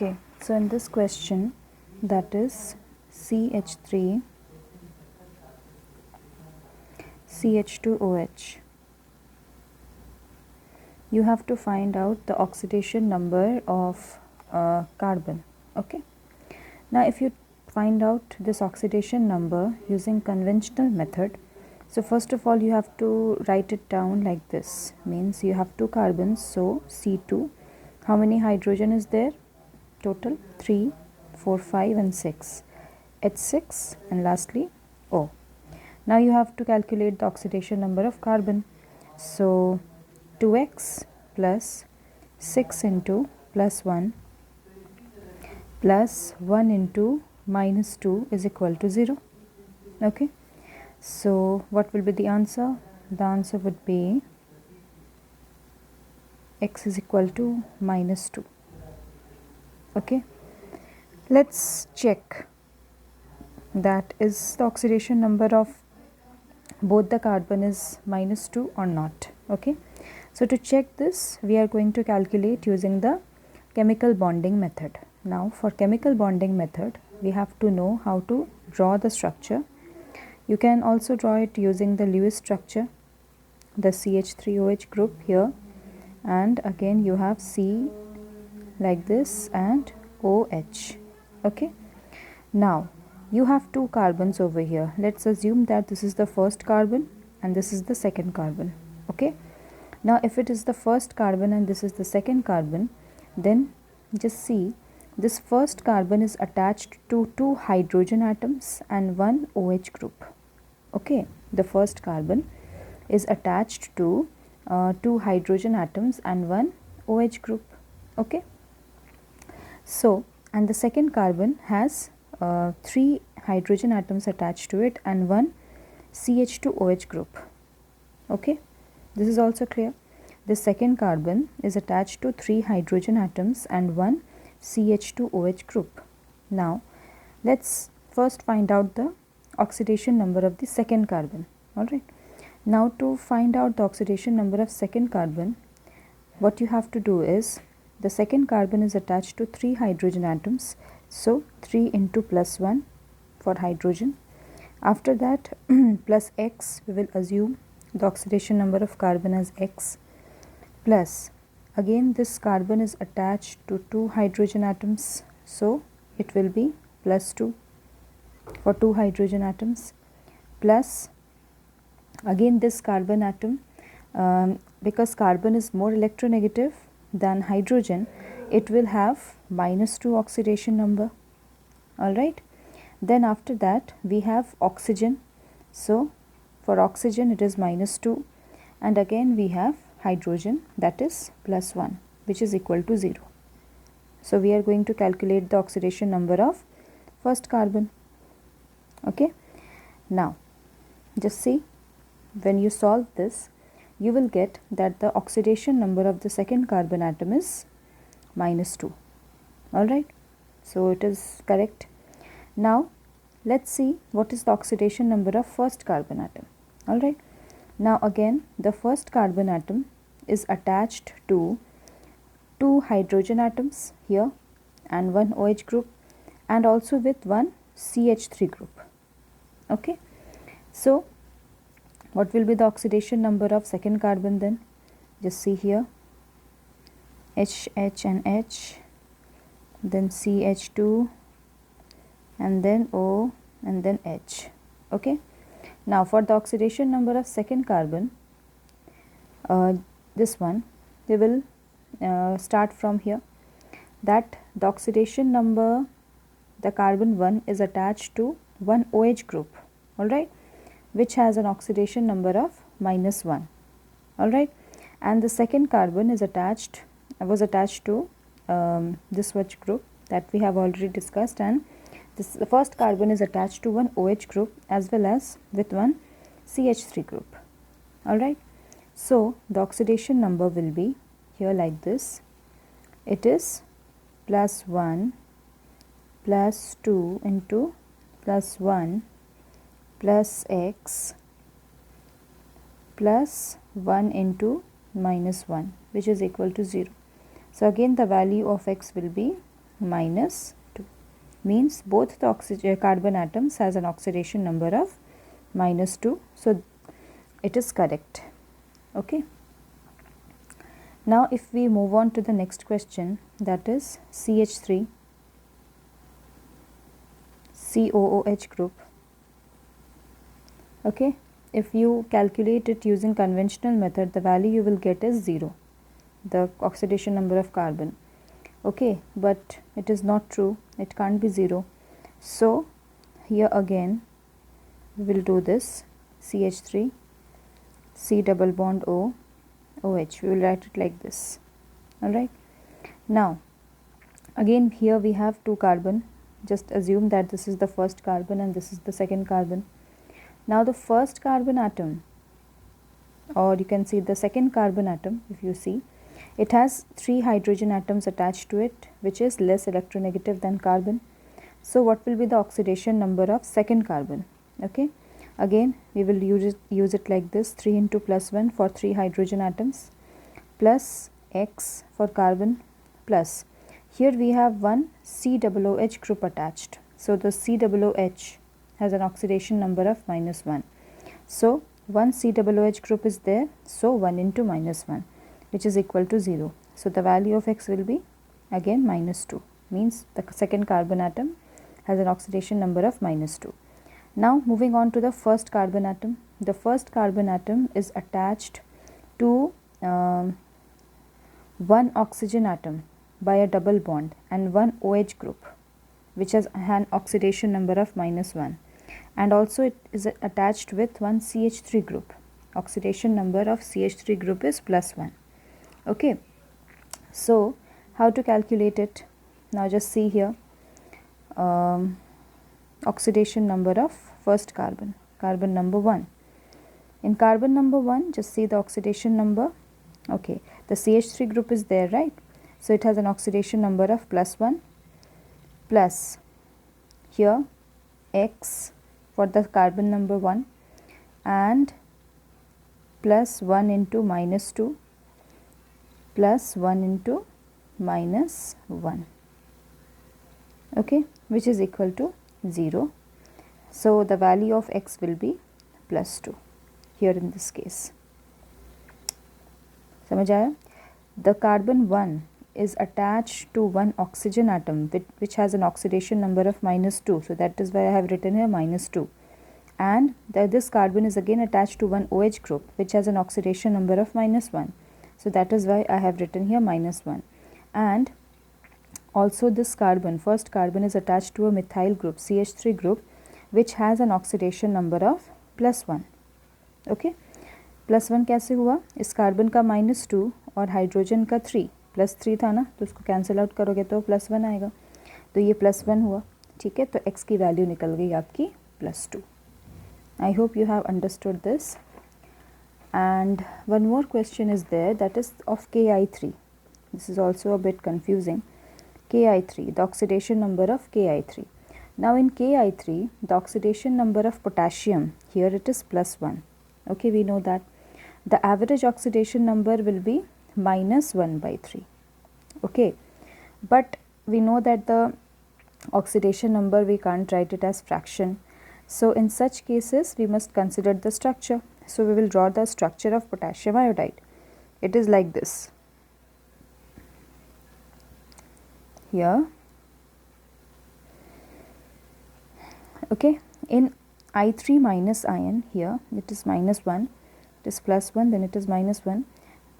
Okay, so in this question, that is CH3 CH2OH, you have to find out the oxidation number of carbon. Okay, now if you find out this oxidation number using conventional method, so first of all you have to write it down like this. Means you have two carbons, so C2. How many hydrogen is there? Total 3, 4, 5 and 6. H6 and lastly O. Now you have to calculate the oxidation number of carbon. So 2x plus 6 into plus 1 plus 1 into minus 2 is equal to 0. Okay. So what will be the answer? The answer would be x is equal to minus 2. Okay. Let's check that is the oxidation number of both the carbon is minus 2 or not. Okay. So to check this, we are going to calculate using the chemical bonding method. Now for chemical bonding method, we have to know how to draw the structure. You can also draw it using the Lewis structure, the CH3OH group here, and again you have C like this and OH. Okay. Now you have two carbons over here. Let's assume that this is the first carbon and this is the second carbon. Okay. Now if it is the first carbon and this is the second carbon, then just see this first carbon is attached to two hydrogen atoms and one OH group. Okay, the first carbon is attached to two hydrogen atoms and one OH group. Okay. So, and the second carbon has 3 hydrogen atoms attached to it and one CH2OH group. Okay, this is also clear. The second carbon is attached to 3 hydrogen atoms and one CH2OH group. Now, let's first find out the oxidation number of the second carbon. Alright. Now, to find out the oxidation number of second carbon, what you have to do is, the second carbon is attached to 3 hydrogen atoms, so 3 into plus 1 for hydrogen. After that plus X, we will assume the oxidation number of carbon as X, plus again this carbon is attached to 2 hydrogen atoms, so it will be plus 2 for 2 hydrogen atoms, plus again this carbon atom, because carbon is more electronegative than hydrogen, it will have minus 2 oxidation number. Alright. Then after that we have oxygen. So for oxygen it is minus 2, and again we have hydrogen, that is plus 1, which is equal to 0. So we are going to calculate the oxidation number of first carbon. Okay. Now just see, when you solve this, you will get that the oxidation number of the second carbon atom is minus 2. Alright. So it is correct. Now let's see what is the oxidation number of first carbon atom. Alright. Now again the first carbon atom is attached to 2 hydrogen atoms here and one OH group, and also with one CH3 group. Okay. So what will be the oxidation number of second carbon then? Just see here, H and H, then CH2 and then O and then H. Okay. Now for the oxidation number of second carbon, this one we will start from here, that the oxidation number, the carbon 1 is attached to one OH group, alright, which has an oxidation number of minus 1. Alright. And the second carbon is attached, was attached to this OH group that we have already discussed, and the first carbon is attached to one OH group as well as with one CH3 group. Alright. So the oxidation number will be here like this. It is plus 1 plus 2 into plus 1 plus X plus 1 into minus 1, which is equal to 0. So again the value of X will be minus 2. Means both the carbon atoms has an oxidation number of minus 2. So it is correct. Okay. Now if we move on to the next question, that is CH3 COOH group. Okay, if you calculate it using conventional method, the value you will get is 0, the oxidation number of carbon. Okay, but it is not true, it can't be 0. So here again we will do this CH3 C double bond O OH. We will write it like this. Alright, now again here we have 2 carbon. Just assume that this is the first carbon and this is the second carbon. Now the first carbon atom, or you can see the second carbon atom, if you see, it has 3 hydrogen atoms attached to it, which is less electronegative than carbon. So what will be the oxidation number of second carbon? Okay, again we will use it like this, 3 into plus 1 for 3 hydrogen atoms, plus X for carbon, plus here we have one COOH group attached. So the COOH has an oxidation number of minus 1. So one COOH group is there, so 1 into minus 1, which is equal to 0. So the value of X will be again minus 2, means the second carbon atom has an oxidation number of minus 2. Now moving on to the first carbon atom. The first carbon atom is attached to one oxygen atom by a double bond and one OH group, which has an oxidation number of minus 1, and also it is attached with one CH3 group. Oxidation number of CH3 group is plus 1. Okay, so how to calculate it? Now just see here, oxidation number of first carbon, carbon number 1. In carbon number 1, just see the oxidation number. Okay, the CH3 group is there, right? So it has an oxidation number of plus 1, plus here X for the carbon number 1, and plus 1 into minus 2, plus 1 into minus 1. Okay, which is equal to 0. So the value of X will be plus 2 here in this case. समझ आया? The carbon 1 is attached to one oxygen atom which has an oxidation number of minus 2. So that is why I have written here minus 2. And this carbon is again attached to one OH group which has an oxidation number of minus 1. So that is why I have written here minus 1. And also this carbon, first carbon, is attached to a methyl group, CH3 group, which has an oxidation number of plus 1. Okay, plus 1 कैसे हुआ? इस carbon का minus 2 और hydrogen का 3, plus 3 था ना, तो उसको कैंसिल आउट करोगे तो प्लस 1 आएगा, तो ये प्लस 1 हुआ. ठीक है, तो x की वैल्यू निकल गई आपकी plus 2. I hope you have understood this. And one more question is there, that is of Ki3. This is also a bit confusing. Ki3, the oxidation number of Ki3. Now in Ki3, the oxidation number of potassium, here it is plus 1. Okay, we know that. The average oxidation number will be minus 1 by 3. Okay, but we know that the oxidation number, we can't write it as fraction. So in such cases, we must consider the structure. So we will draw the structure of potassium iodide. It is like this. Here, okay, in I3 minus ion, here it is minus 1, it is plus 1, then it is minus 1.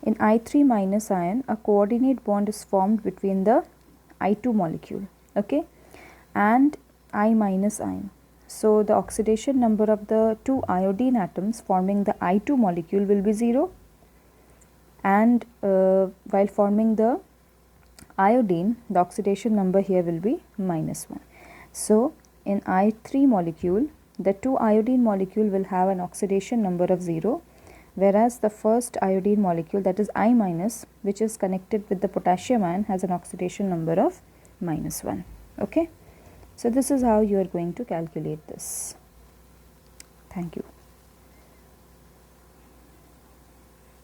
In I3 minus ion, a coordinate bond is formed between the I2 molecule, okay, and I minus ion. So the oxidation number of the 2 iodine atoms forming the I2 molecule will be 0, and while forming the iodine, the oxidation number here will be minus 1. So in I3 molecule, the 2 iodine molecule will have an oxidation number of 0, whereas the first iodine molecule, that is I minus, which is connected with the potassium ion, has an oxidation number of minus 1. Okay, so this is how you are going to calculate this. Thank you.